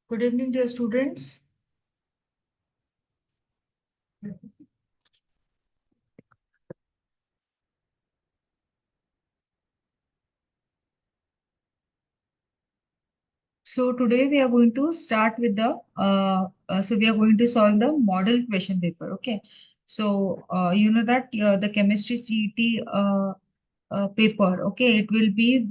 Good evening, dear students. So today we are going to start with we are going to solve the model question paper. Okay. So you know that the chemistry CET paper. Okay, it will be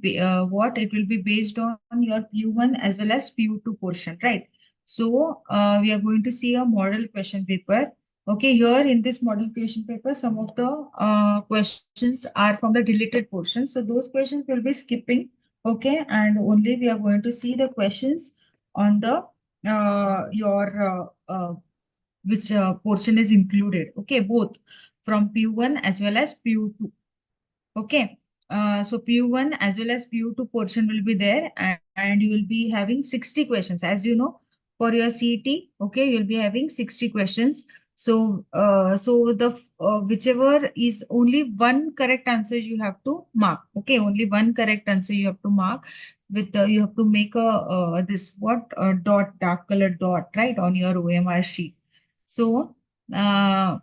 what? It will be based on your PU1 as well as PU2 portion, right? So we are going to see a model question paper. Okay, here in this model question paper, some of the questions are from the deleted portion. So those questions will be skipping. Okay, and only we are going to see the questions on the your which portion is included. Okay, both from PU1 as well as PU2. Okay. So PU1 as well as PU2 portion will be there, and you will be having 60 questions. As you know, for your CET, okay, you'll be having 60 questions. So the whichever is only one correct answer you have to mark. Okay, only one correct answer you have to mark with you have to make a this what dot, dark colored dot, right, on your OMR sheet. So uh,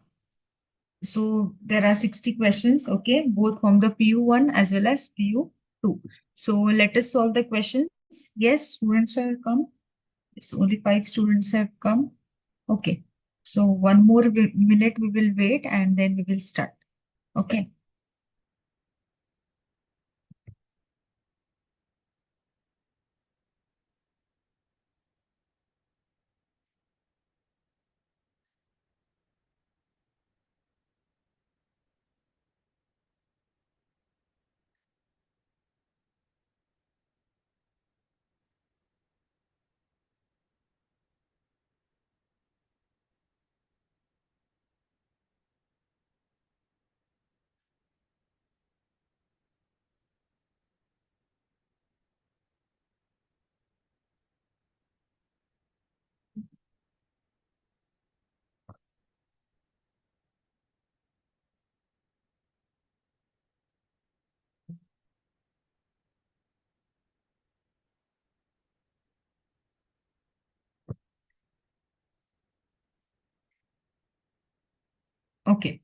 so there are 60 questions, okay, both from the PU1 as well as PU2. So let us solve the questions. Yes, students have come. It's only 5 students have come. Okay. So one more minute we will wait and then we will start. Okay. Okay.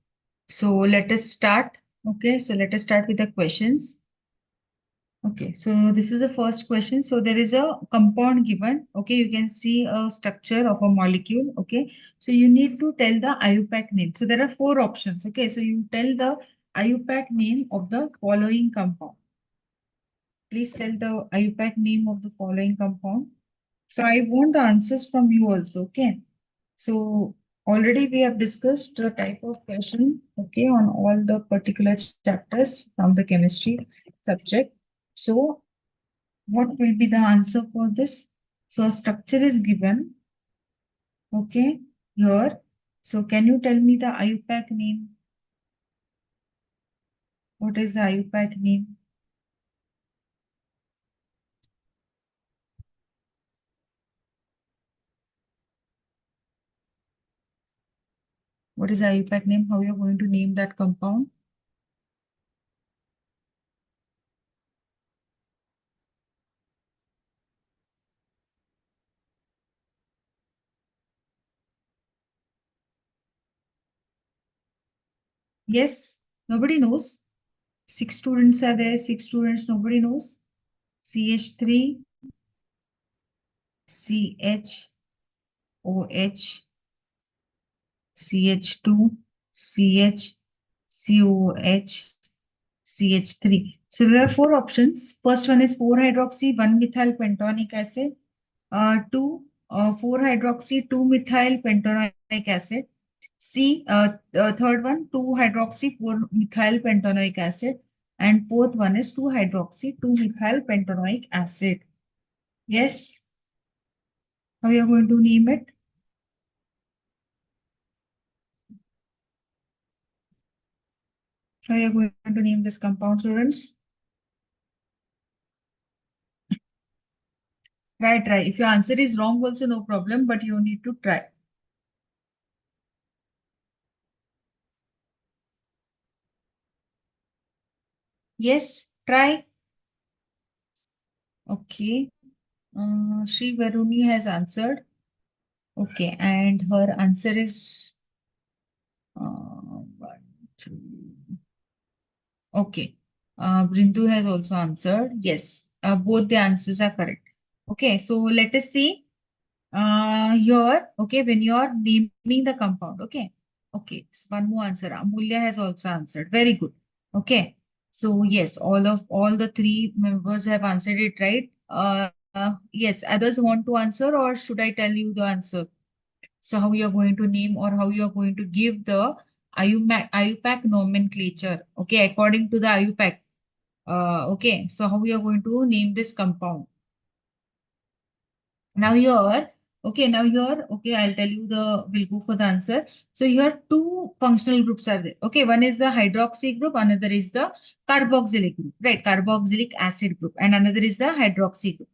So let us start. Okay. So let us start with the questions. Okay, so this is the first question. So there is a compound given. Okay, you can see a structure of a molecule. Okay, so you need to tell the IUPAC name. So there are four options. Okay, so you tell the IUPAC name of the following compound. Please tell the IUPAC name of the following compound. So I want the answers from you also. Okay, so already we have discussed the type of question. Okay, on all the particular chapters from the chemistry subject. So what will be the answer for this? So a structure is given, okay, here. So can you tell me the IUPAC name? What is the IUPAC name? What is the IUPAC name? How you're going to name that compound? Yes, nobody knows. 6 students are there, 6 students, nobody knows. CH3, CHOH, CH2, CH, COH, CH3. So there are four options. First one is 4-hydroxy, 1-methyl pentanoic acid. 4-hydroxy, 2-methyl pentanoic acid. Third one, 2-hydroxy, 4-methyl pentanoic acid. And fourth one is 2-hydroxy, 2-methyl pentanoic acid. Yes. How you are going to name it? How you are going to name this compound, students? Try. If your answer is wrong, also no problem, but you need to try. Yes, try. Okay. Sri Varuni has answered. Okay, and her answer is one, two. Okay. Brindu has also answered. Yes, both the answers are correct. Okay, so let us see here. Okay, when you are naming the compound. Okay. Okay, so one more answer. Amulya has also answered. Very good. Okay. So yes, all the three members have answered it right. Yes, others want to answer, or should I tell you the answer? So how you are going to name or how you are going to give the IUPAC nomenclature. Okay, according to the IUPAC. Okay, so how we are going to name this compound? Now here, okay, I'll tell you we'll go for the answer. So here two functional groups are there. Okay, one is the hydroxy group, another is the carboxylic group, right? Carboxylic acid group, and another is the hydroxy group.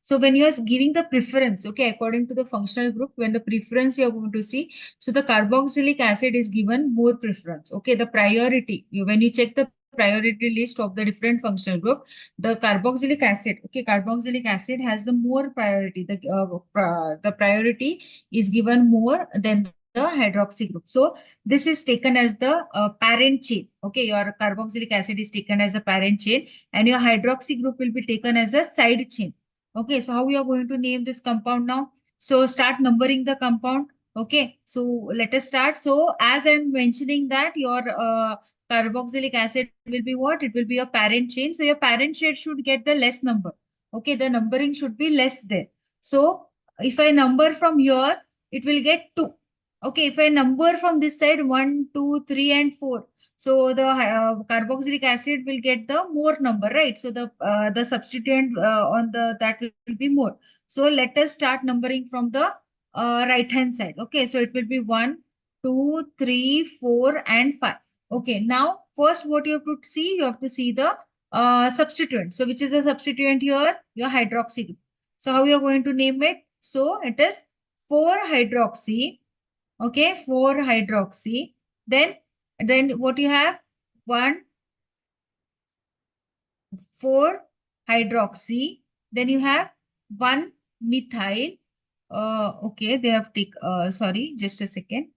So when you are giving the preference, okay, according to the functional group, when the preference you are going to see, so the carboxylic acid is given more preference. Okay, the priority, when you check the priority list of the different functional group, the carboxylic acid, okay, carboxylic acid has the more priority. The priority is given more than the hydroxy group. So this is taken as the parent chain. Okay, your carboxylic acid is taken as a parent chain, and your hydroxy group will be taken as a side chain. Okay, so how we are going to name this compound now? So start numbering the compound. Okay, so let us start. So as I'm mentioning that your carboxylic acid will be what? It will be a parent chain. So your parent chain should get the less number. Okay, the numbering should be less there. So if I number from here, it will get 2. Okay, if I number from this side, 1, 2, 3, and 4. So the carboxylic acid will get the more number, right? So the substituent on the that will be more. So let us start numbering from the right hand side. Okay, so it will be 1, 2, 3, 4, and 5. Okay, now first what you have to see, you have to see the substituent. So which is the substituent here? Your hydroxy group. So how you are going to name it? So it is 4 hydroxy. Okay, 4 hydroxy. Then what you have? 1, 4 hydroxy. Then you have 1 methyl. Okay, they have take. Sorry, just a second.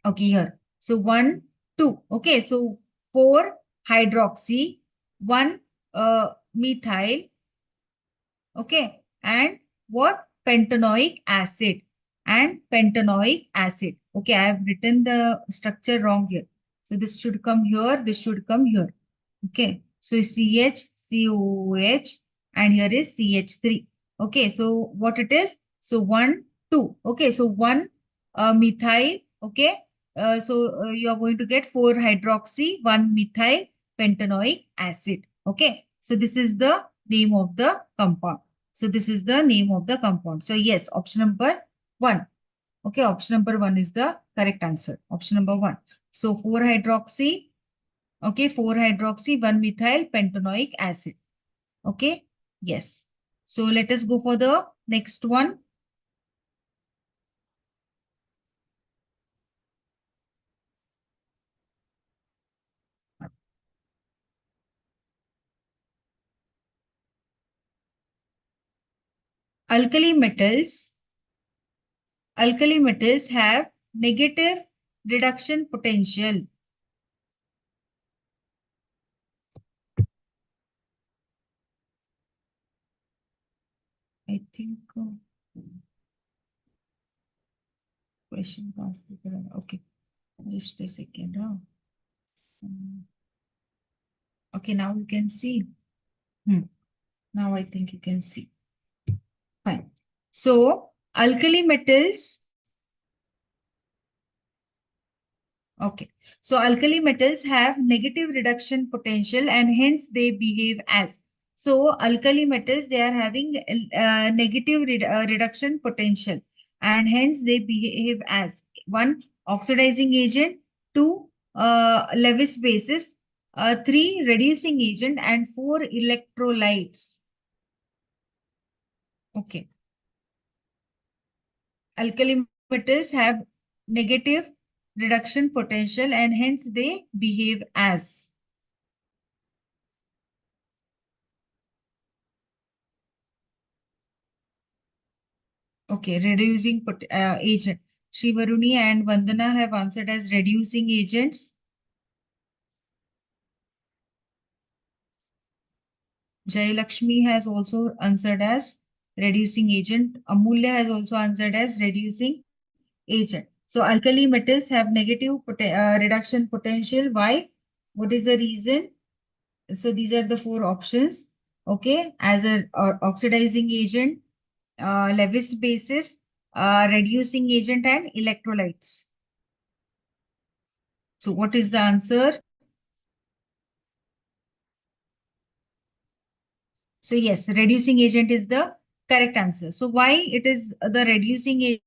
Okay, here. So 1, 2. Okay, so 4 hydroxy, 1 methyl. Okay, and what? Pentanoic acid and pentanoic acid. Okay, I have written the structure wrong here. So this should come here, this should come here. Okay, so CH, COOH, and here is CH3. Okay, so what it is? So 1, 2. Okay, so 1 methyl. Okay, so you are going to get 4 hydroxy, 1 methyl pentanoic acid. Okay, so this is the name of the compound. So this is the name of the compound. So yes, option number 1. Okay, option number 1 is the correct answer. Option number 1. So 4 hydroxy. Okay, 4 hydroxy, 1 methyl pentanoic acid. Okay, yes. So let us go for the next one. Alkali metals. Alkali metals have negative reduction potential. I think question passed. Okay, just a second. Okay, now you can see. Now I think you can see. Fine. So alkali metals. Okay. So alkali metals have negative reduction potential and hence they behave as. So alkali metals, they are having negative reduction potential and hence they behave as 1 oxidizing agent, 2 Lewis basis, 3 reducing agent, and 4 electrolytes. Okay. Alkali metals have negative reduction potential and hence they behave as. Okay, reducing agent. Shivaruni and Vandana have answered as reducing agents. Jayalakshmi has also answered as reducing agent. Amulya has also answered as reducing agent. So alkali metals have negative reduction potential. Why? What is the reason? So these are the four options. Okay, as a oxidizing agent, Lewis basis, reducing agent, and electrolytes. So what is the answer? So yes, reducing agent is the correct answer. So why it is the reducing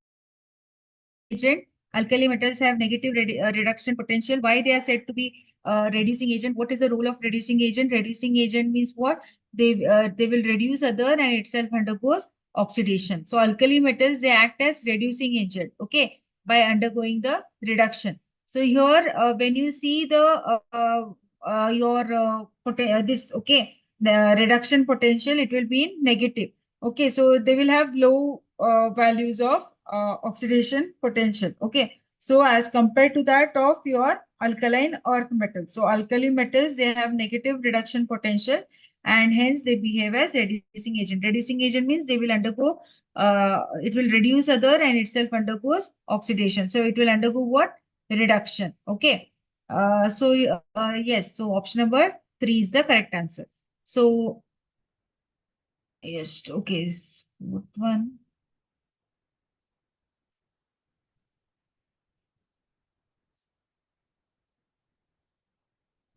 agent? Alkali metals have negative reduction potential. Why they are said to be reducing agent? What is the role of reducing agent? Reducing agent means what? They will reduce other and itself undergoes oxidation. So alkali metals they act as reducing agent. Okay, by undergoing the reduction. So here when you see the your this okay the reduction potential it will be in negative. Okay, so they will have low values of oxidation potential. Okay, so as compared to that of your alkaline earth metals. So alkali metals, they have negative reduction potential and hence they behave as reducing agent. Reducing agent means they will undergo, it will reduce other and itself undergoes oxidation. So it will undergo what? Reduction. Okay. Yes, so option number 3 is the correct answer. So, yes, okay, what one?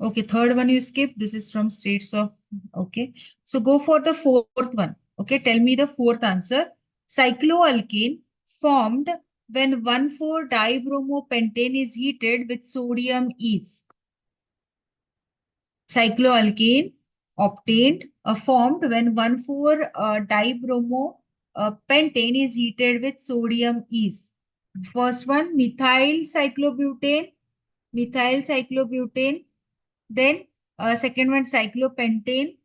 Okay, third one you skip. This is from states of, okay. So go for the fourth one. Okay, tell me the fourth answer. Cycloalkane formed when 1,4-dibromopentane is heated with sodium is. Cycloalkane obtained, formed when 1,4-dibromo pentane is heated with sodium is. First one, methyl cyclobutane. Then second one cyclopentane,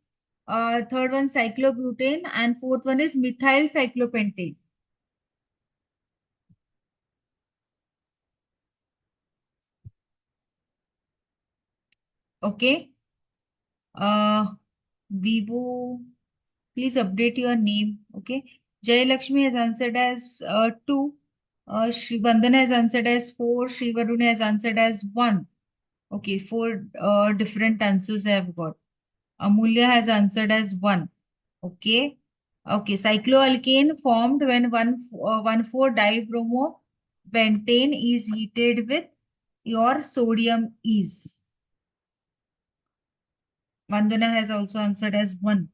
third one cyclobutane, and fourth one is methyl cyclopentane. Okay. Vivo, please update your name. Okay. Jay Lakshmi has answered as 2. Shri Vandana has answered as 4. Shri Varuna has answered as 1. Okay, 4 different answers I have got. Amulya has answered as 1. Okay. Okay. Cycloalkane formed when 1,4-dibromo pentane is heated with your sodium is. Vandana has also answered as 1.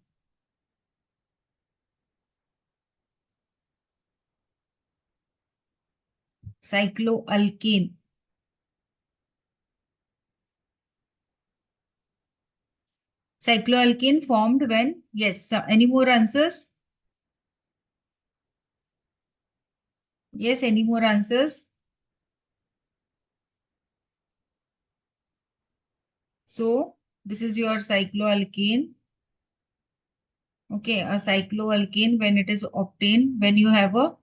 Cycloalkane. Cycloalkane formed when? Yes. Any more answers? Yes. Any more answers? So this is your cycloalkane. Okay, a cycloalkane when it is obtained when you have a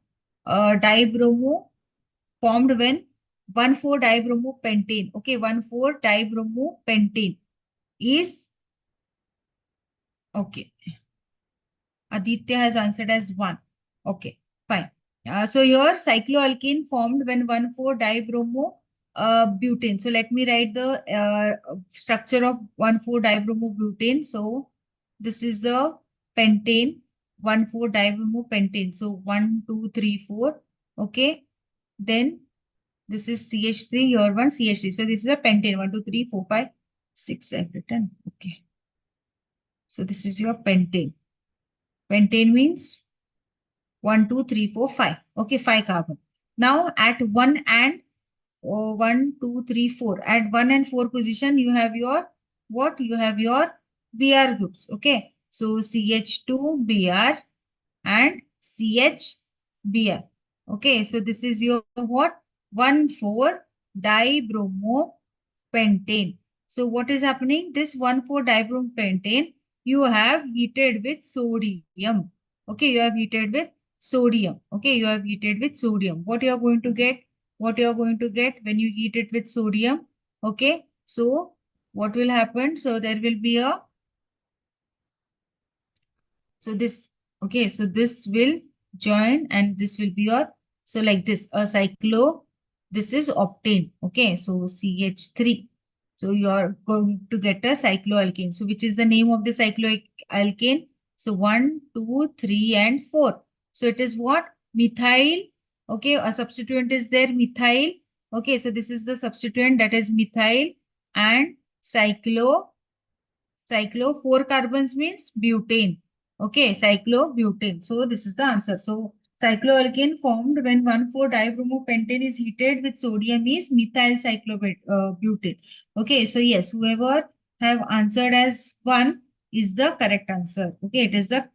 dibromo formed when 1,4-dibromopentane. Okay, 1,4-dibromopentane is okay. Aditya has answered as 1. Okay, fine. So your cycloalkane formed when 1,4-dibromo butane. So let me write the structure of 1,4-dibromobutane. So this is a pentane, 1,4-dibromopentane. So 1, 2, 3, 4. Okay. Then this is CH3, your one CH3. So this is a pentane, 1, 2, 3, 4, 5, 6, I've written. Okay. So this is your pentane. Pentane means 1, 2, 3, 4, 5. Okay, 5 carbon. Now at 1 and 1, 2, 3, 4. At 1 and 4 position, you have your what? You have your Br groups. Okay. So CH2Br and CHBr. Okay. So this is your what? 1,4 dibromopentane. So what is happening? This 1,4 dibromopentane, you have heated with sodium. Okay. You have heated with sodium. Okay, you have heated with sodium. What you are going to get? What you are going to get when you heat it with sodium? Okay, so what will happen? So there will be a, so this, okay, so this will join and this will be your, so like this, a cyclo, this is octane. Okay, so CH3. So you are going to get a cycloalkane. So which is the name of the cycloalkane? So 1, 2, 3, and 4. So it is what? Methyl. Okay, a substituent is there, methyl. Okay, so this is the substituent, that is methyl, and cyclo, four carbons means butane. Okay, cyclobutane. So this is the answer. So cycloalkane formed when 1,4-dibromopentane is heated with sodium is methyl cyclobutane. Okay, so yes, whoever have answered as one is the correct answer. Okay, it is the,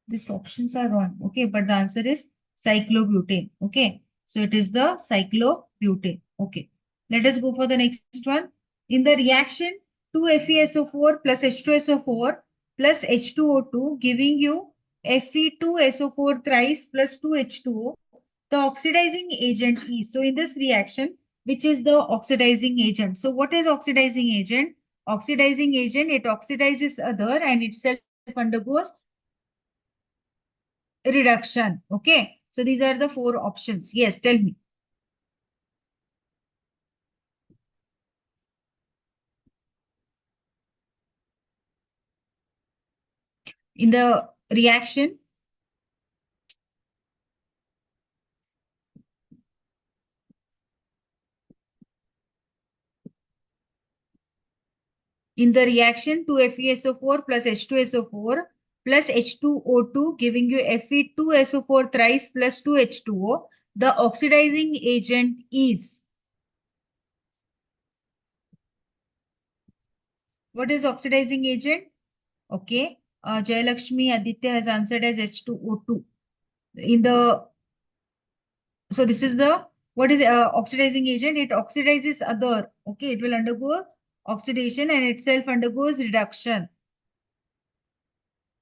these options are wrong. Okay, but the answer is cyclobutane. Okay, so it is the cyclobutane. Okay, let us go for the next one. In the reaction, 2FeSO4 plus H2SO4 plus H2O2 giving you Fe2SO4 thrice plus 2H2O. The oxidizing agent is. So in this reaction, which is the oxidizing agent? So what is oxidizing agent? Oxidizing agent, it oxidizes other and itself undergoes reduction. Okay. So these are the four options. Yes, tell me. In the reaction, in the reaction, 2FeSO4 plus H2SO4 plus H2O2 giving you Fe2SO4 thrice plus 2H2O. The oxidizing agent is. What is oxidizing agent? Okay. Jayalakshmi Aditya has answered as H2O2. In the, so this is the, what is oxidizing agent? It oxidizes other. Okay, it will undergo oxidation and itself undergoes reduction.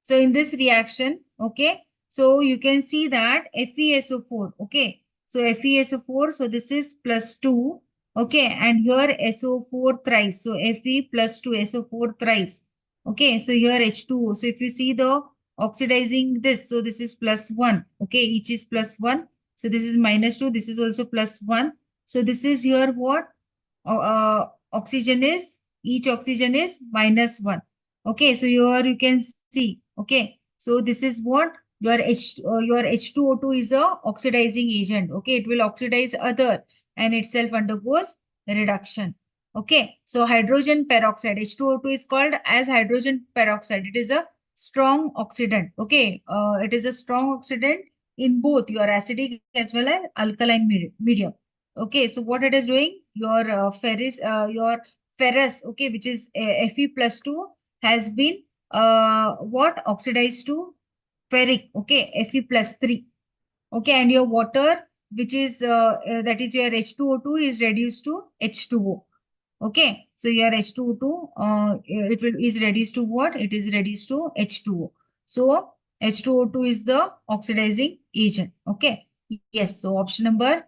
So in this reaction, okay, so you can see that FeSO4, okay, so FeSO4, so this is plus 2, okay, and here SO4 thrice, so Fe plus 2, SO4 thrice, okay, so here H2O. So if you see the oxidizing this, so this is plus 1, okay, each is plus 1, so this is minus 2, this is also plus 1, so this is here what? Oxygen is, each oxygen is minus 1. Okay, so here you can see, okay, so this is what your H2O2 is a oxidizing agent. Okay, it will oxidize other and itself undergoes reduction. Okay, so hydrogen peroxide, H2O2 is called as hydrogen peroxide. It is a strong oxidant. Okay, it is a strong oxidant in both your acidic as well as alkaline medium. Okay, so what it is doing, your ferrous, okay, which is Fe plus 2 has been what oxidized to ferric, okay, Fe plus 3, okay, and your water, which is that is your H2O2 is reduced to H2O. Okay, so your H2O2 it will is reduced to what? It is reduced to H2O. So H2O2 is the oxidizing agent. Okay, yes, so option number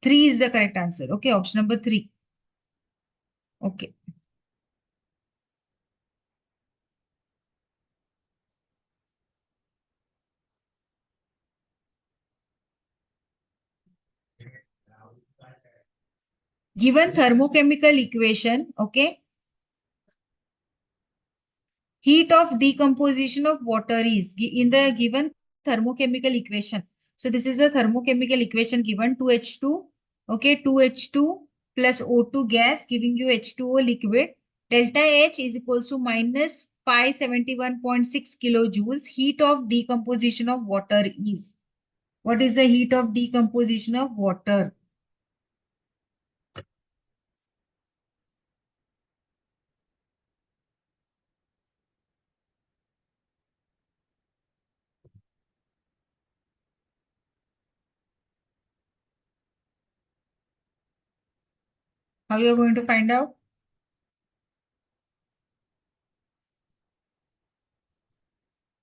3 is the correct answer. Okay, option number 3. Okay. Given thermochemical equation, okay, heat of decomposition of water is in the given thermochemical equation. So this is a thermochemical equation given 2H2, okay, 2H2 plus O2 gas giving you H2O liquid. Delta H is equals to minus 571.6 kilojoules. Heat of decomposition of water is. What is the heat of decomposition of water? How you are going to find out?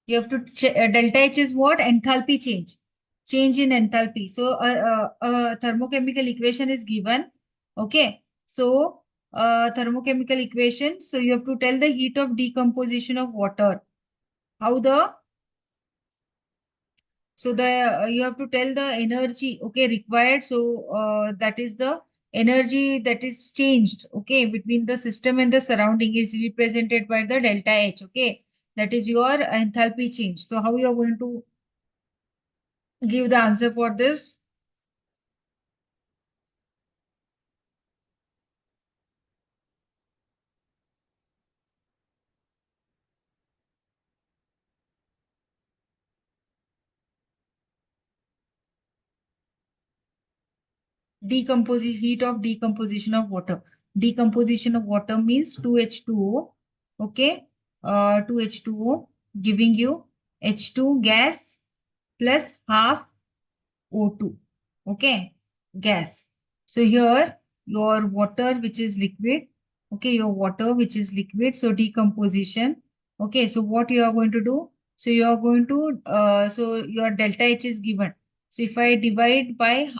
You have to delta H is what? Enthalpy change. Change in enthalpy. So thermochemical equation is given. Okay. So thermochemical equation. So you have to tell the heat of decomposition of water. How the So the you have to tell the energy, okay, required. So that is the energy that is changed, okay, between the system and the surrounding is represented by the delta H, okay. That is your enthalpy change. So how you are going to give the answer for this? Decomposition, heat of decomposition of water. Decomposition of water means 2H2O, okay, 2H2O giving you H2 gas plus half O2. Okay, gas. So here your water which is liquid, okay, your water which is liquid. So decomposition. Okay, so what you are going to do? So you are going to so your delta H is given. So if I divide by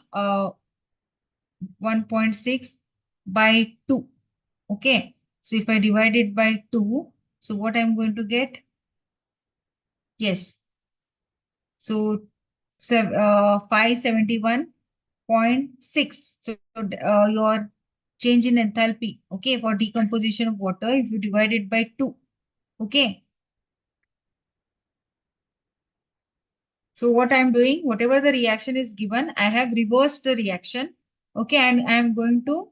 1.6 by 2, okay. So if I divide it by 2, so what I'm going to get? Yes. So 571.6. So your change in enthalpy, okay, for decomposition of water, if you divide it by 2, okay. So what I'm doing, whatever the reaction is given, I have reversed the reaction, okay, and I'm going to,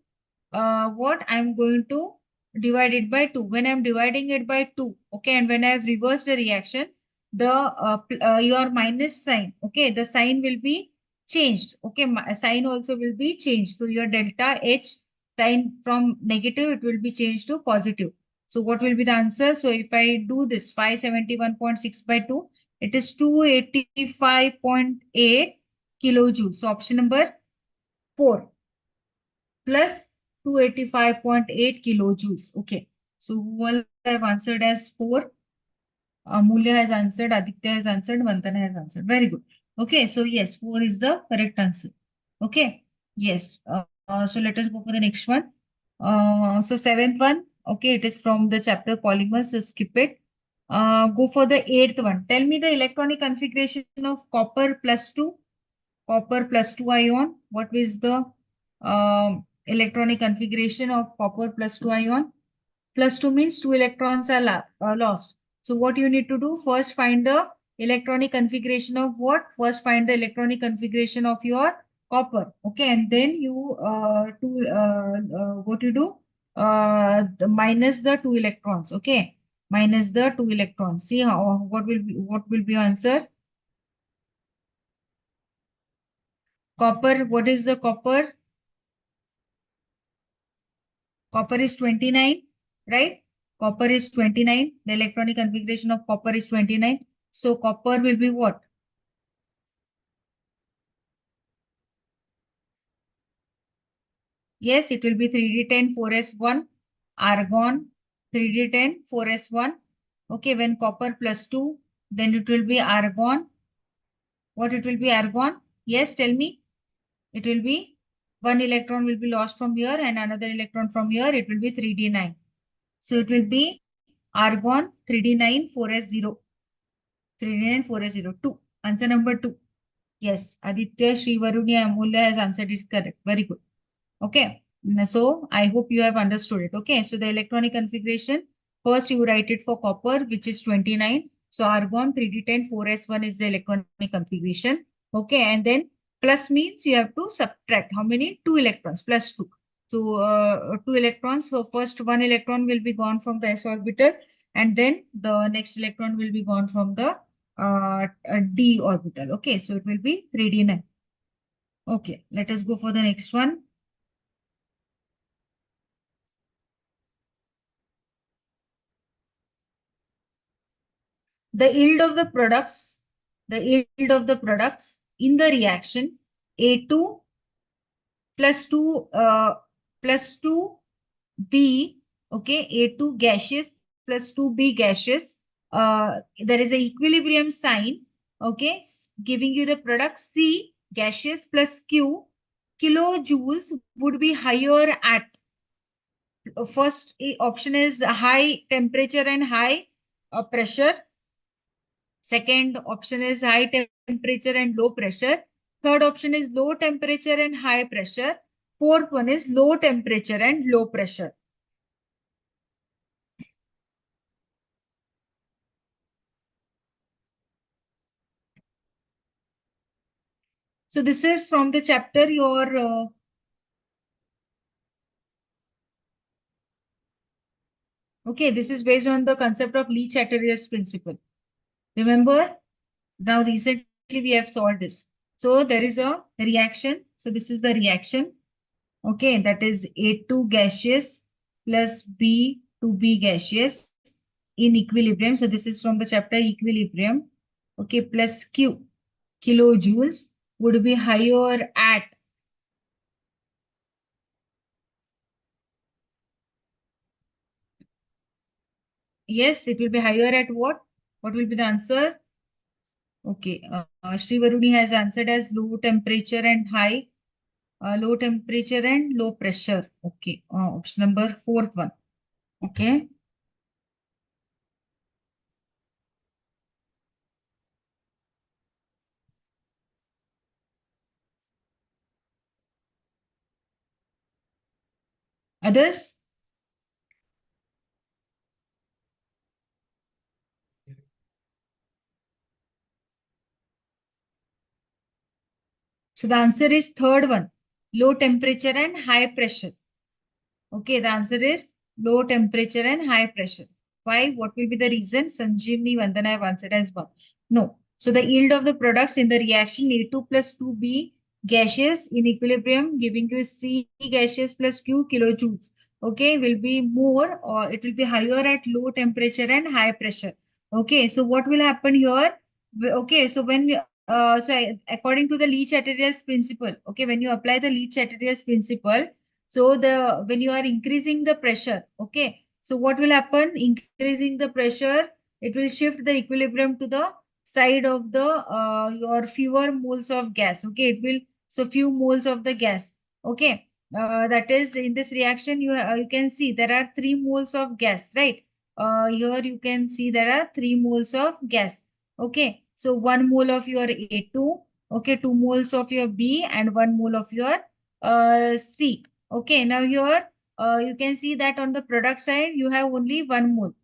what I'm going to divide it by 2. When I'm dividing it by 2, okay, and when I've reversed the reaction, the your minus sign, okay, the sign will be changed, okay, sign also will be changed. So your delta H sign from negative, it will be changed to positive. So what will be the answer? So if I do this 571.6 by 2, it is 285.8 kilojoules. So option number 4 plus 285.8 kilojoules. Okay. So who all have answered as 4? Amulya has answered, Aditya has answered, Mantana has answered. Very good. Okay. So yes, 4 is the correct answer. Okay. Yes. So let us go for the next one. So seventh one. Okay. It is from the chapter polymers. So skip it. Go for the eighth one. Tell me the electronic configuration of copper plus 2. Copper plus 2 ion. What is the electronic configuration of copper plus 2 ion? Plus 2 means 2 electrons are lost. So what you need to do? First find the electronic configuration of what? First find the electronic configuration of your copper. Okay, and then you what you do? Minus the 2 electrons. Okay, minus the 2 electrons. See how what will be your answer? Copper. What is the copper? Copper is 29, right? Copper is 29. The electronic configuration of copper is 29. So copper will be what? Yes, it will be 3d10 4s1. Argon 3d10 4s1. Okay, when copper plus 2, then it will be argon. What it will be argon? Yes, tell me. It will be one electron will be lost from here and another electron from here. It will be 3d9. So it will be argon 3d9 4s0. 3d9 4s0. 2. Answer number 2. Yes, Aditya, Sri Varuni, Amulya has answered it correct. Very good. Okay. So I hope you have understood it. Okay. So the electronic configuration, first you write it for copper, which is 29. So argon 3d10 4s1 is the electronic configuration. Okay. And then plus means you have to subtract how many? 2 electrons plus 2. So 2 electrons. So first one electron will be gone from the s orbital and then the next electron will be gone from the d orbital. Okay. So it will be 3d9. Okay. Let us go for the next one. The yield of the products, the yield of the products in the reaction A2 plus 2 plus 2B, okay, A2 gaseous plus 2B gaseous, there is a equilibrium sign, okay, giving you the product C gaseous plus Q kilojoules would be higher at first option is high temperature and high pressure. Second option is high temperature and low pressure. Third option is low temperature and high pressure. Fourth one is low temperature and low pressure. So this is from the chapter your okay, this is based on the concept of Le Chatelier's principle. Remember, now recently we have solved this. So there is a reaction. So this is the reaction. Okay, that is A2 gaseous plus B2B gaseous in equilibrium. So this is from the chapter equilibrium. Okay, plus Q kilojoules would be higher at. Yes, it will be higher at what? What will be the answer? Okay, Sri Varuni has answered as low temperature and high, low temperature and low pressure. Okay, option number fourth one. Okay, others? So the answer is third one, low temperature and high pressure. Okay, the answer is low temperature and high pressure. Why? What will be the reason? Sanjeevni Vandana have answered as well. No. So the yield of the products in the reaction A2 plus 2B gaseous in equilibrium giving you C gaseous plus Q kilojoules. Okay, will be more or it will be higher at low temperature and high pressure. Okay, so what will happen here? Okay, so according to the Le Chatelier's principle, okay, when you apply the Le Chatelier's principle, so the when you are increasing the pressure, okay, so what will happen? Increasing the pressure, it will shift the equilibrium to the side of the your fewer moles of gas. Okay, it will so few moles of the gas. Okay, that is in this reaction you can see there are 3 moles of gas, right? Here you can see there are 3 moles of gas. Okay, so 1 mole of your A2, okay, 2 moles of your B, and 1 mole of your C. Okay, now here you can see that on the product side you have only 1 mole.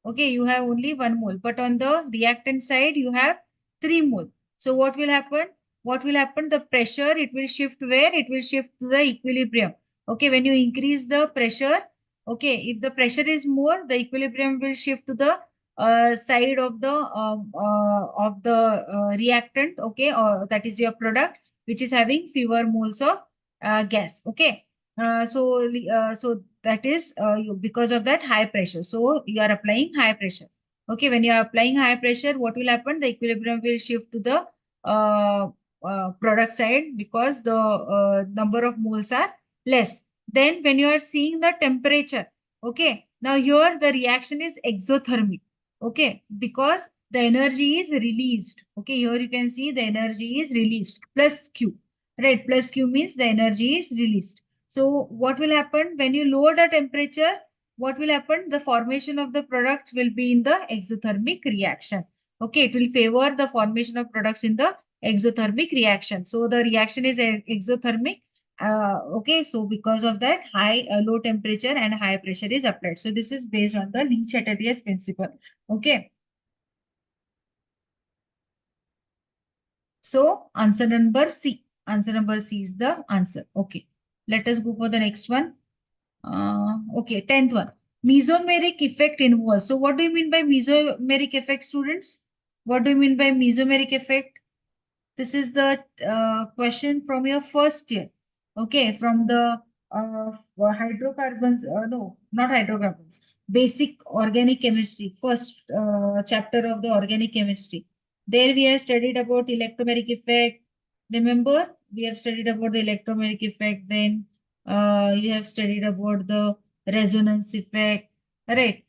Okay, you have only 1 mole, but on the reactant side you have 3 mole. So what will happen? What will happen? The pressure it will shift where? It will shift to the equilibrium. Okay, when you increase the pressure, okay, if the pressure is more, the equilibrium will shift to the side of the reactant. Okay, or that is your product which is having fewer moles of gas. Okay, so that is because of that high pressure. So you are applying high pressure. Okay, when you are applying high pressure, what will happen? The equilibrium will shift to the product side because the number of moles are less. Then when you are seeing the temperature, okay, now here the reaction is exothermic. Okay, because the energy is released. Okay, here you can see the energy is released plus Q. Right, plus Q means the energy is released. So what will happen when you lower the temperature? What will happen? The formation of the product will be in the exothermic reaction. Okay, it will favor the formation of products in the exothermic reaction. So the reaction is exothermic. Okay, so because of that, low temperature and high pressure is applied. So this is based on the Le Chatelier's principle. Okay, so answer number C. Answer number C is the answer. Okay, let us go for the next one. Okay, 10th one. Mesomeric effect involves. So what do you mean by mesomeric effect, students? What do you mean by mesomeric effect? This is the question from your first year. Okay, from the hydrocarbons, no, not hydrocarbons, basic organic chemistry, first chapter of the organic chemistry. There we have studied about electromeric effect. Remember, we have studied about the electromeric effect. Then you have studied about the resonance effect, right?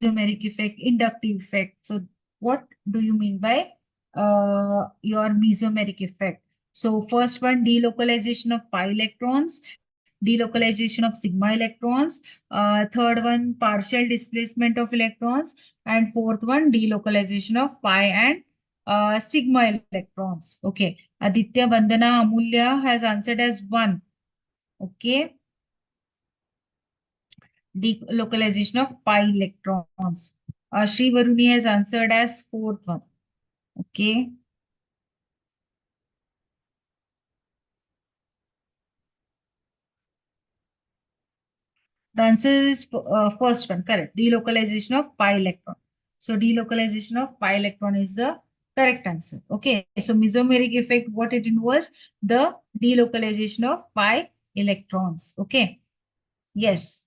mesomeric effect, inductive effect. So what do you mean by your mesomeric effect? So first one, delocalization of pi electrons, delocalization of sigma electrons, third one, partial displacement of electrons, and fourth one, delocalization of pi and sigma electrons. Okay, Aditya, Vandana, Amulya has answered as one. Okay, delocalization of pi electrons. Sri Varuni has answered as fourth one. Okay. The answer is first one, correct. Delocalization of pi electron. So delocalization of pi electron is the correct answer. Okay. So mesomeric effect, what it involves? The delocalization of pi electrons. Okay. Yes.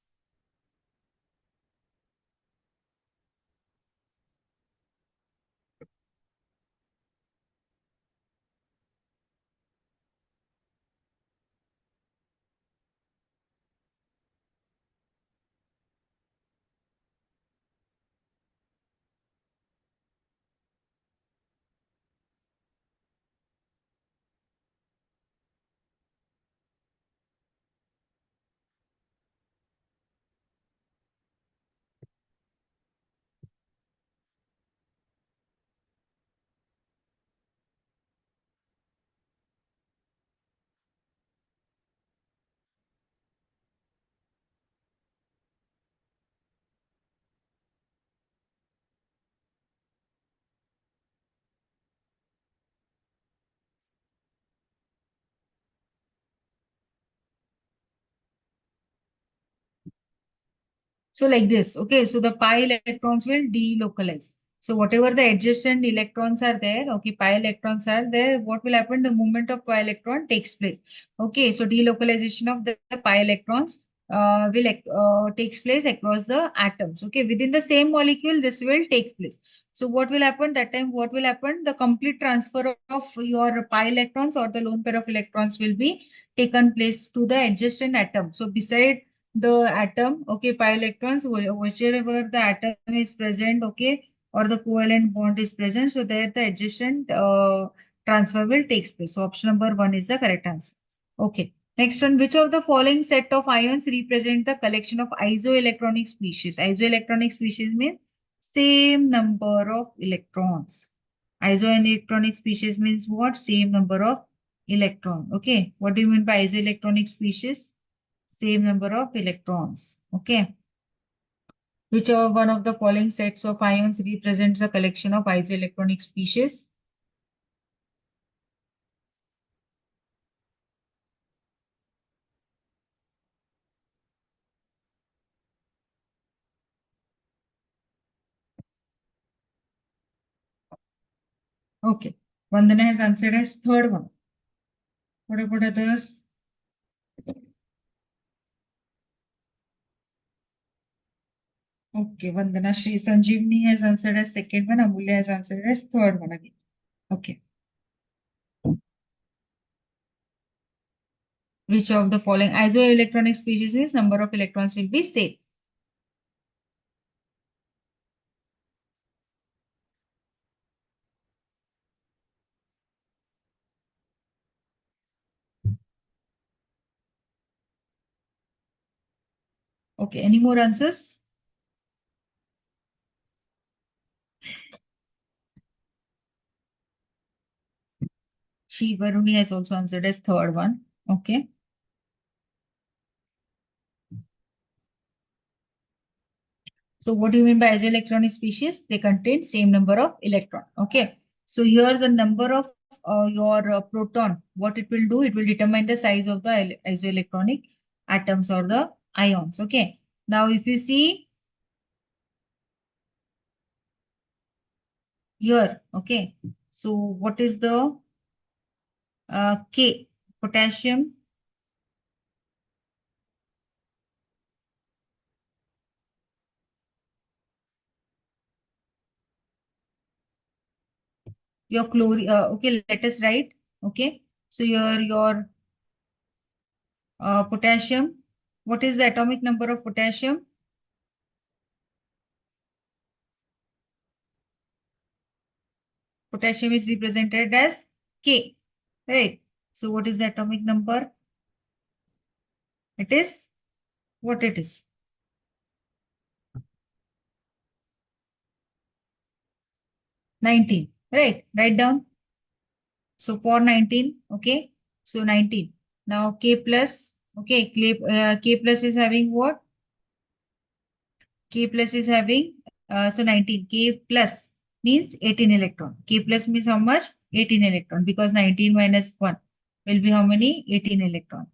So like this, okay, so the pi electrons will delocalize. So whatever the adjacent electrons are there, okay, pi electrons are there, what will happen? The movement of pi electron takes place. Okay, so delocalization of the pi electrons will takes place across the atoms. Okay, within the same molecule, this will take place. So what will happen that time? What will happen? The complete transfer of your pi electrons or the lone pair of electrons will be taken place to the adjacent atom. So beside the atom, okay, pi electrons, whichever the atom is present, okay, or the covalent bond is present, so there the adjacent transfer will take place. So option number one is the correct answer. Okay. Next one, which of the following set of ions represent the collection of isoelectronic species? Isoelectronic species means same number of electrons. Isoelectronic species means what? Same number of electron. Okay. What do you mean by isoelectronic species? Same number of electrons. Okay. Which of one of the following sets of ions represents a collection of isoelectronic species? Okay. Vandana has answered as third one. What about others? Okay. Vandana Shri Sanjeevni has answered as second one. Amulya has answered as third one again. Okay. Which of the following isoelectronic species means number of electrons will be same? Okay. Any more answers? Shri Varuni has also answered as third one. Okay. So what do you mean by isoelectronic species? They contain same number of electron. Okay. So here the number of your proton, what it will do, it will determine the size of the isoelectronic atoms or the ions. Okay. Now if you see here, okay. So what is the K? Potassium, your chlorine. Okay, let us write. Okay. So your potassium. What is the atomic number of potassium? Potassium is represented as K, right? So what is the atomic number? It is what it is. 19, right? Write down. So for 19, okay. So 19. Now K plus, okay. K plus is having what? K plus is having, so 19. K plus means 18 electron. K plus means how much? 18 electron, because 19 minus 1 will be how many? 18 electron.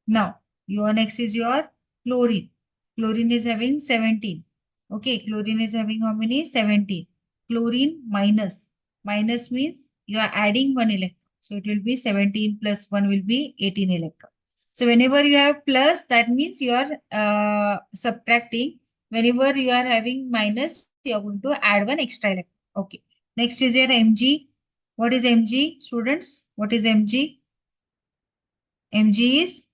Now, your next is your chlorine. Chlorine is having 17. Okay, chlorine is having how many? 17. Chlorine minus. Minus means you are adding 1 electron. So it will be 17 plus 1 will be 18 electron. So whenever you have plus, that means you are subtracting. Whenever you are having minus, you are going to add one extra electron. Okay. Next is your Mg. What is Mg, students? What is Mg? Mg is,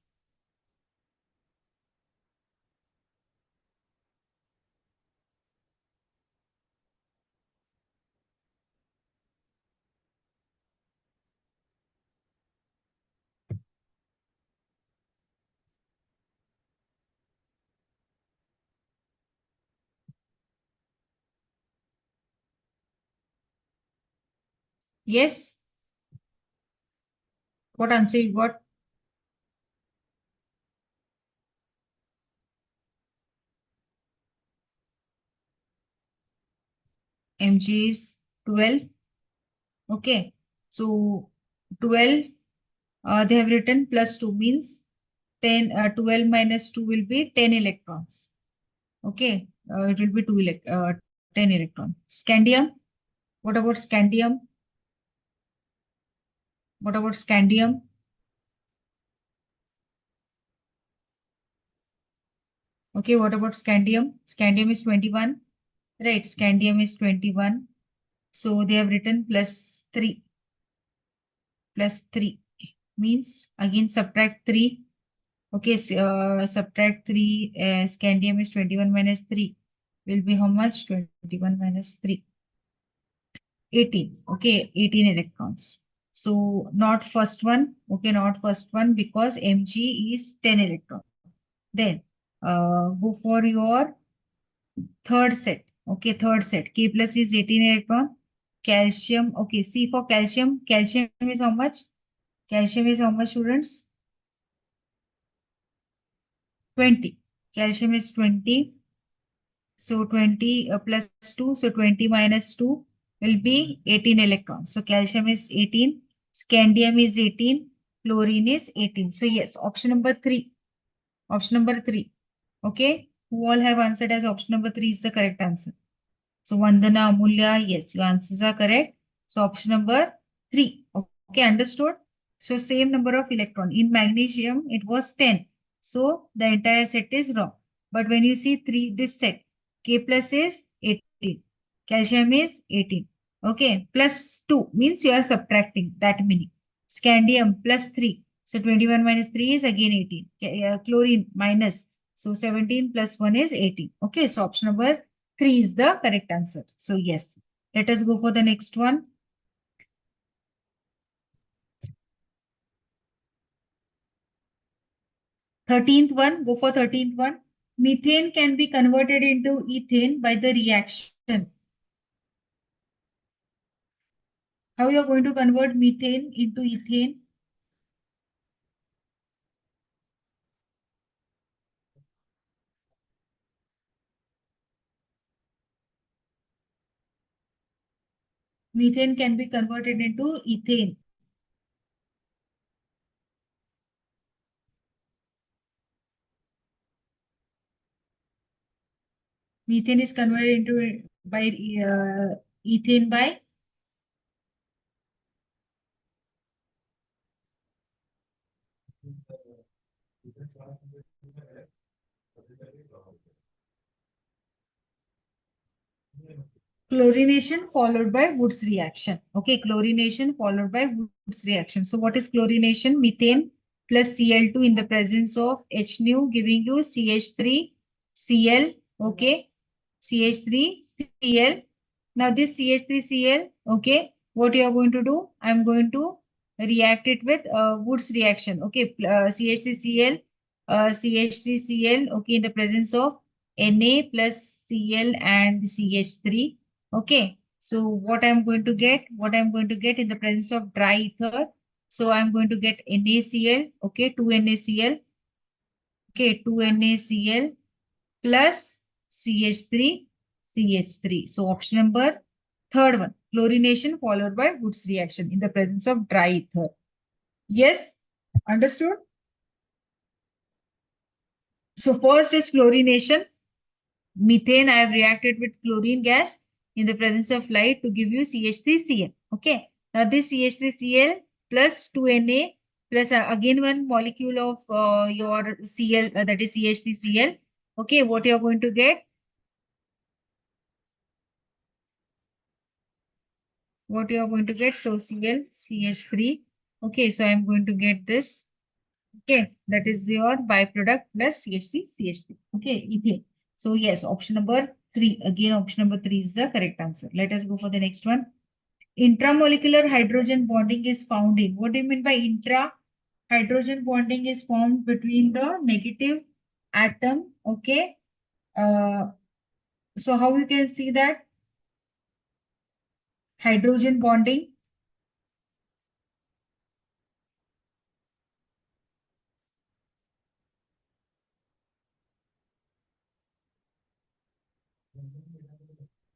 yes. What answer you got? Mg is 12. Okay. So 12, they have written plus 2 means 10, 12 minus 2 will be 10 electrons. Okay. It will be 10 electron. Scandium. What about scandium? What about scandium? Okay. What about scandium? Scandium is 21. Right. Scandium is 21. So they have written plus 3. Plus 3 means again subtract 3. Okay, so, subtract 3, scandium is 21 minus 3 will be how much? 21 minus 3, 18. Okay, 18 electrons. So not first one, okay, not first one, because Mg is 10 electron. Then go for your third set. Okay, third set. K plus is 18 electron. Calcium, okay, C for calcium. Calcium is how much? Calcium is how much, students? 20. Calcium is 20. So 20 plus 2. So 20 minus 2 will be 18 electrons. So calcium is 18. Scandium is 18. Chlorine is 18. So yes, option number 3. Option number 3. Okay. Who all have answered as option number 3 is the correct answer. So Vandana, Amulya, yes, your answers are correct. So option number 3. Okay, understood? So same number of electron. In magnesium, it was 10. So the entire set is wrong. But when you see 3, this set, K plus is 18. Calcium is 18. Okay, plus 2 means you are subtracting that many. Scandium plus 3. So 21 minus 3 is again 18. Chlorine minus. So 17 plus 1 is 18. Okay, so option number 3 is the correct answer. So yes, let us go for the next one. 13th one, go for 13th one. Methane can be converted into ethane by the reaction. How you are going to convert methane into ethane? Methane can be converted into ethane. Methane is converted into by ethane by chlorination followed by Wood's reaction. Okay, chlorination followed by Wood's reaction. So what is chlorination? Methane plus Cl2 in the presence of H nu giving you CH3 Cl. Okay, CH3 Cl. Now this CH3 Cl, okay, what you are going to do? I'm going to react it with Wood's reaction. Okay, CHCCl, CHCCl. Okay, in the presence of Na plus Cl and CH3. Okay, so what I'm going to get? What I'm going to get in the presence of dry ether? So I'm going to get NaCl. Okay, 2 NaCl. Okay, 2 NaCl plus CH3, CH3. So option number third one, chlorination followed by Wood's reaction in the presence of dry ether. Yes, understood? So first is chlorination. Methane, I have reacted with chlorine gas in the presence of light to give you CH3Cl. Okay. Now this CH3Cl plus 2Na plus again one molecule of your Cl, that is CH3Cl. Okay, what you are going to get? What you are going to get? So Cl, CH3. Okay, so I'm going to get this. Okay, that is your byproduct plus CH3, CH3. Okay, ethane. So yes, option number three. Again, option number three is the correct answer. Let us go for the next one. Intramolecular hydrogen bonding is found in. What do you mean by intra? Hydrogen bonding is formed between the negative atom. Okay. Uh, so how you can see that hydrogen bonding?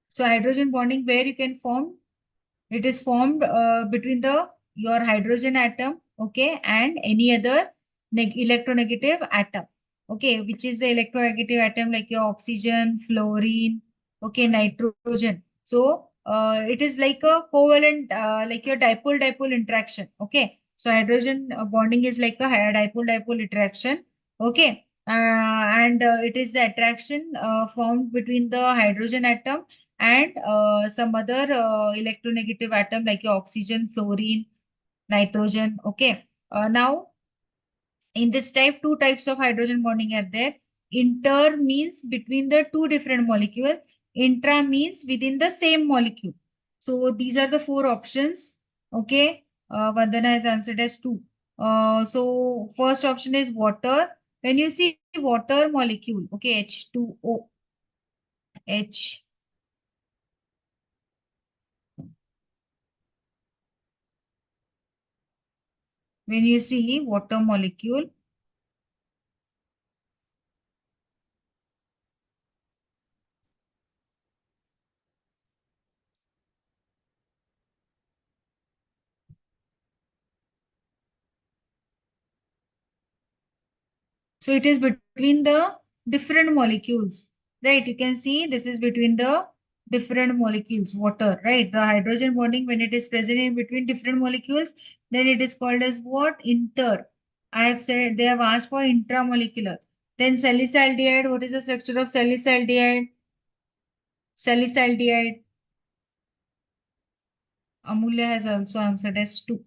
So hydrogen bonding where you can form? It is formed between the your hydrogen atom, okay, and any other electronegative atom, okay, which is the electronegative atom like your oxygen, fluorine, okay, nitrogen. So it is like a covalent, like your dipole-dipole interaction, okay. So hydrogen bonding is like a dipole-dipole interaction, okay, and it is the attraction formed between the hydrogen atom and some other electronegative atom like your oxygen, fluorine, nitrogen. Okay. Now, in this type, two types of hydrogen bonding are there. Inter means between the two different molecules. Intra means within the same molecule. So these are the four options. Okay. Vandana has answered as two. So first option is water. When you see water molecule, okay, H2O, H when you see water molecule, so it is between the different molecules, right? You can see this is between the different molecules, water, right? The hydrogen bonding, when it is present in between different molecules, then it is called as what? Inter. I have said they have asked for intramolecular. Then salicylaldehyde, what is the structure of salicylaldehyde? Salicylaldehyde, Amulya has also answered as 2.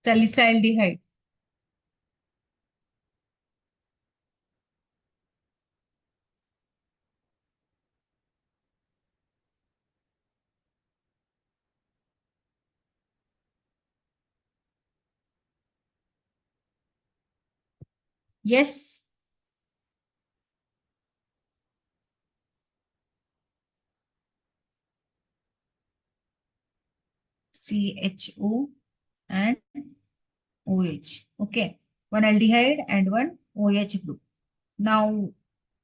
Salicylaldehyde. Yes, CHO and OH. Okay. One aldehyde and one OH group. Now,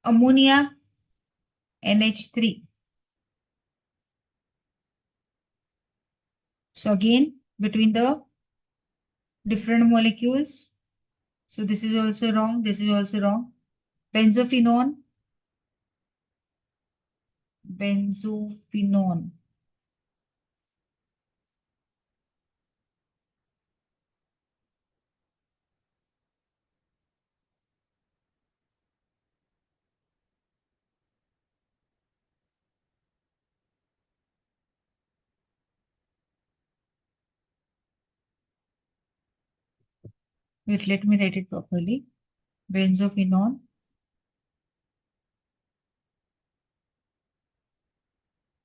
ammonia, NH3. So again, between the different molecules. So this is also wrong. This is also wrong. Benzophenone, benzophenone. Wait, let me write it properly. Benzophenone.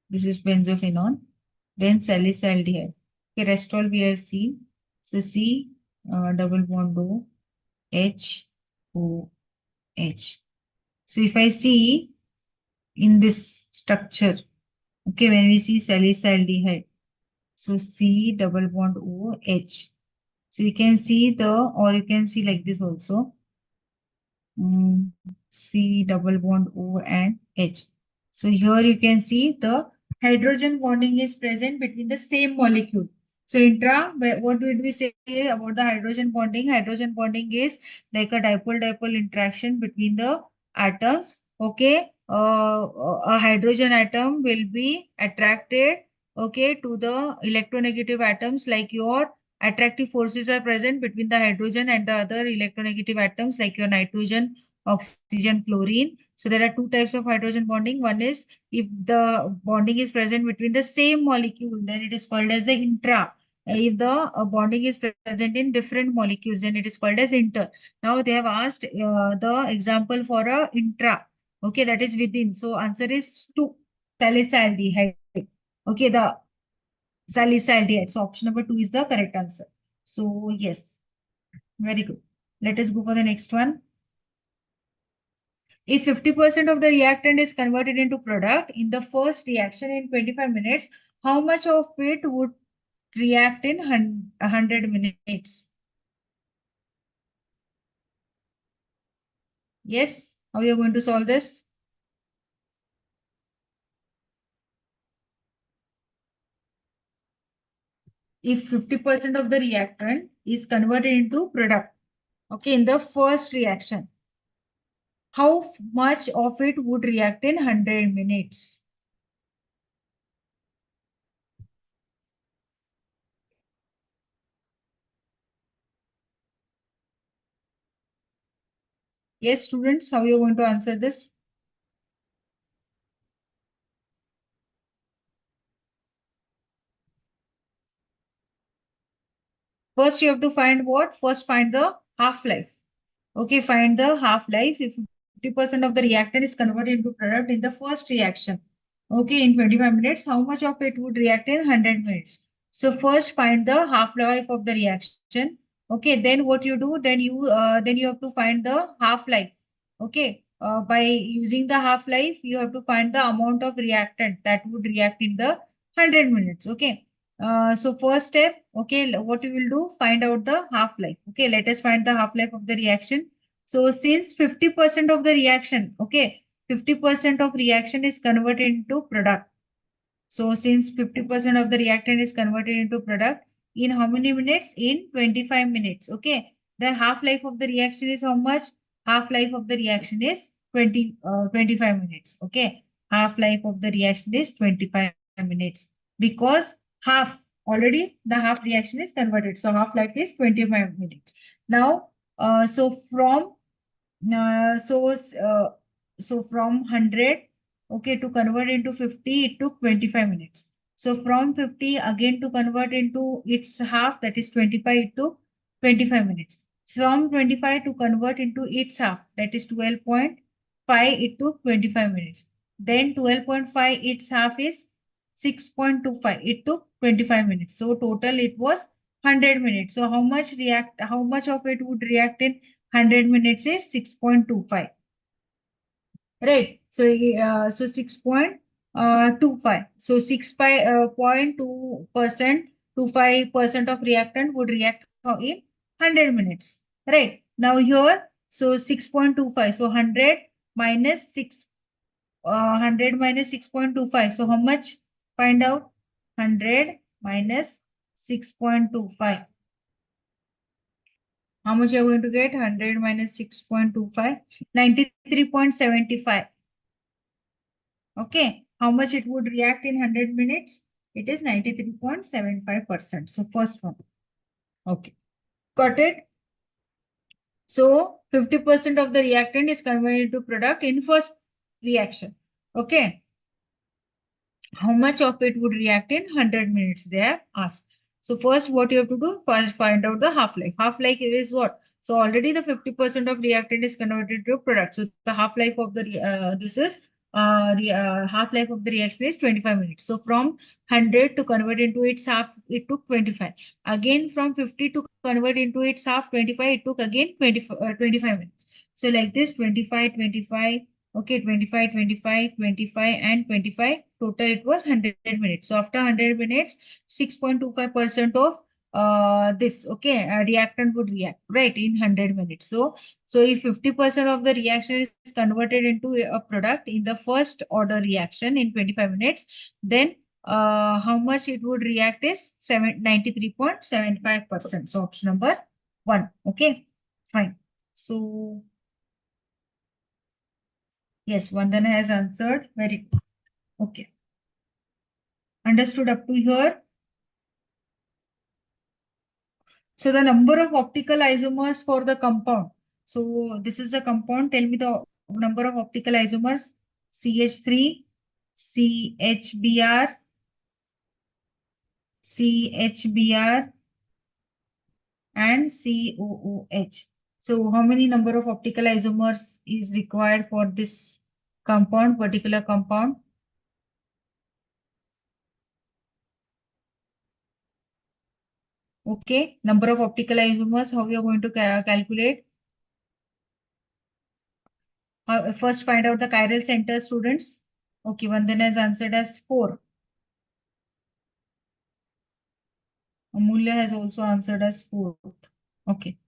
This is benzophenone. Then salicylaldehyde. Okay, rest all we have seen. So C double bond O H O H. So if I see in this structure, okay, when we see salicylaldehyde, so C double bond O H. So you can see or you can see like this also. mm, C double bond O and H. So here you can see the hydrogen bonding is present between the same molecule. So what did we say about the hydrogen bonding? Hydrogen bonding is like a dipole-dipole interaction between the atoms. Okay, a hydrogen atom will be attracted, okay, to the electronegative atoms, like your attractive forces are present between the hydrogen and the other electronegative atoms, like your nitrogen, oxygen, fluorine. So there are two types of hydrogen bonding. One is if the bonding is present between the same molecule, then it is called as the intra. If the bonding is present in different molecules, then it is called as inter. Now they have asked the example for a intra. Okay, that is within. So answer is 2, salicylaldehyde. Okay, the salicylaldehyde. So option number 2 is the correct answer. So yes, very good. Let us go for the next one. If 50% of the reactant is converted into product in the first reaction in 25 minutes, how much of it would react in 100 minutes? Yes, how are you going to solve this? If 50% of the reactant is converted into product, okay, in the first reaction, how much of it would react in 100 minutes? Yes, students, how are you going to answer this? First, you have to find what? First, find the half-life. Okay, find the half-life. If 50% of the reactant is converted into product in the first reaction, okay, in 25 minutes, how much of it would react in 100 minutes? So first find the half-life of the reaction. Okay, then what you do, then you have to find the half-life. Okay, by using the half-life, you have to find the amount of reactant that would react in the 100 minutes. Okay, so first step, okay, what we will do, find out the half-life. Okay, let us find the half-life of the reaction. So since 50% of the reaction, okay, 50% of reaction is converted into product. So since 50% of the reactant is converted into product, in how many minutes? In 25 minutes. Okay. The half-life of the reaction is how much? Half-life of the reaction is 25 minutes. Okay. Half-life of the reaction is 25 minutes because already the half reaction is converted. So half-life is 25 minutes. Now, so from uh, so, s- uh, so from 100, okay, to convert into 50, it took 25 minutes. So from 50 again to convert into its half, that is 25, it took 25 minutes. From 25 to convert into its half, that is 12.5, it took 25 minutes. Then 12.5, its half is 6.25, it took 25 minutes. So total it was 100 minutes. So how much of it would react in 100 minutes is 6.25, right? So so 6.25, so 6.2% to 5% of reactant would react in 100 minutes, right? Now here, so 6.25, so 100 minus 6, 100 minus 6.25, so how much? Find out. 100 minus 6.25, how much you are going to get? 100 minus 6.25, 93.75. Okay. How much it would react in 100 minutes? It is 93.75%. So first one. Okay. Got it? So 50% of the reactant is converted to product in first reaction. Okay. How much of it would react in 100 minutes? They are asked. So first, what you have to do, first find out the half-life. Half-life is what? So already the 50% of reactant is converted to product. So the half-life of the this is half-life of the reaction is 25 minutes. So from 100 to convert into its half, it took 25. Again from 50 to convert into its half, 25, it took again 25 minutes. So like this, 25, 25, okay, 25, 25, 25, and 25. Total it was 100 minutes. So after 100 minutes, 6.25% of this, okay, reactant would react, right, in 100 minutes. So if 50% of the reaction is converted into a product in the first order reaction in 25 minutes, then how much it would react is 93.75%. So option number 1. Okay, fine. So yes, Vandana has answered. Very good. Okay. Understood up to here? So the number of optical isomers for the compound. So this is a compound. Tell me the number of optical isomers. CH3, CHBr, CHBr, and COOH. So how many number of optical isomers is required for this compound, particular compound? Okay, number of optical isomers, how we are going to calculate? First find out the chiral center, students. Okay, Vandana has answered as 4. Amulya has also answered as 4th. Okay.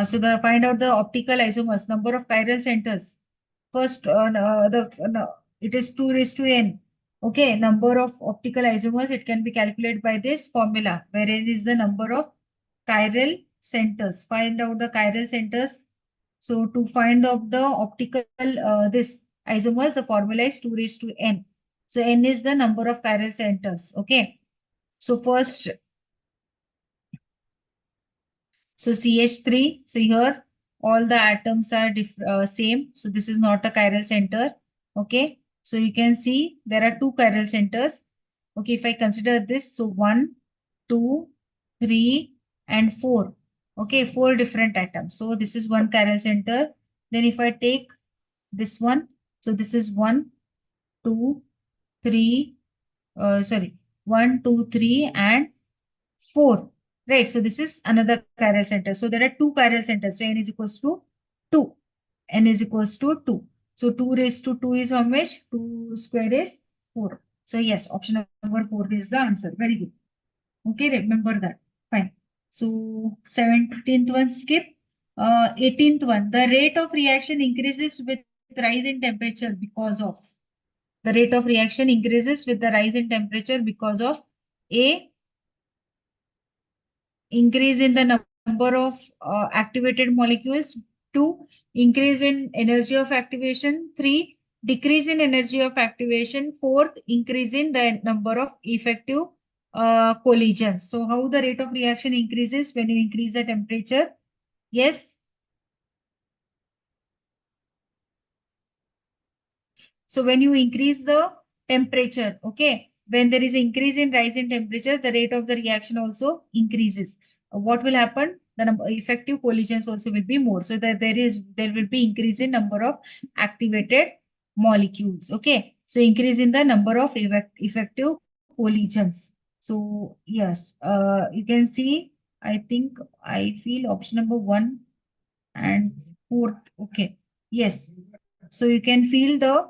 So the find out the optical isomers, number of chiral centers. First, it is 2 raised to n. Okay, number of optical isomers, it can be calculated by this formula, where n is the number of chiral centers. Find out the chiral centers. So to find out the optical this isomers, the formula is 2 raised to n. So n is the number of chiral centers. Okay. So first, so CH3, so here all the atoms are same. So this is not a chiral center. Okay. So you can see there are 2 chiral centers. Okay. If I consider this, so 1, 2, 3, and 4. Okay. 4 different atoms. So this is one chiral center. Then if I take this one, so this is 1, 2, 3, sorry, 1, 2, 3, and 4. Right. So this is another chiral center. So there are 2 chiral centers. So n is equals to 2. N is equals to 2. So 2 raised to 2 is how much? 2 square is 4. So yes, option number 4 is the answer. Very good. Okay, remember that. Fine. So 17th one skip. 18th one. The rate of reaction increases with rise in temperature because of. The rate of reaction increases with the rise in temperature because of A, increase in the number of activated molecules. 2, increase in energy of activation. 3, decrease in energy of activation. 4th, increase in the number of effective collisions. So how the rate of reaction increases when you increase the temperature? Yes. So when you increase the temperature, okay, when there is increase in rise in temperature, the rate of the reaction also increases. What will happen? The number effective collisions also will be more. So that there will be increase in number of activated molecules. Okay. So increase in the number of effective collisions. So yes, you can see, I think I feel option number 1 and 4th. Okay. Yes. So you can feel the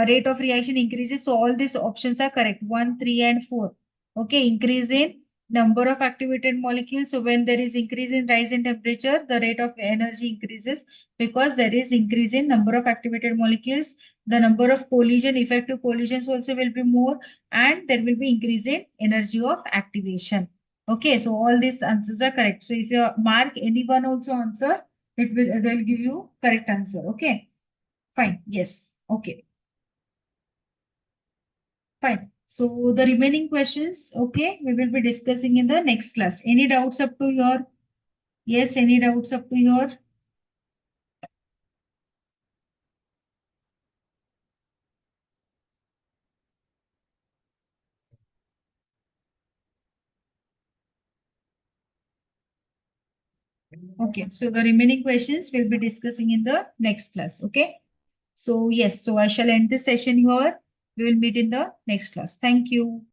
rate of reaction increases. So all these options are correct. 1, 3, and 4. Okay, increase in number of activated molecules. So when there is increase in rise in temperature, the rate of energy increases because there is increase in number of activated molecules. The number of collision, effective collisions also will be more, and there will be increase in energy of activation. Okay, so all these answers are correct. So if you mark any one also answer, they'll give you correct answer. Okay. Fine. Yes. Okay. Fine. So the remaining questions, okay, we will be discussing in the next class. Any doubts up to your? Yes, any doubts up to your? Okay, so the remaining questions we'll be discussing in the next class. Okay. So yes, so I shall end this session here. We will meet in the next class. Thank you.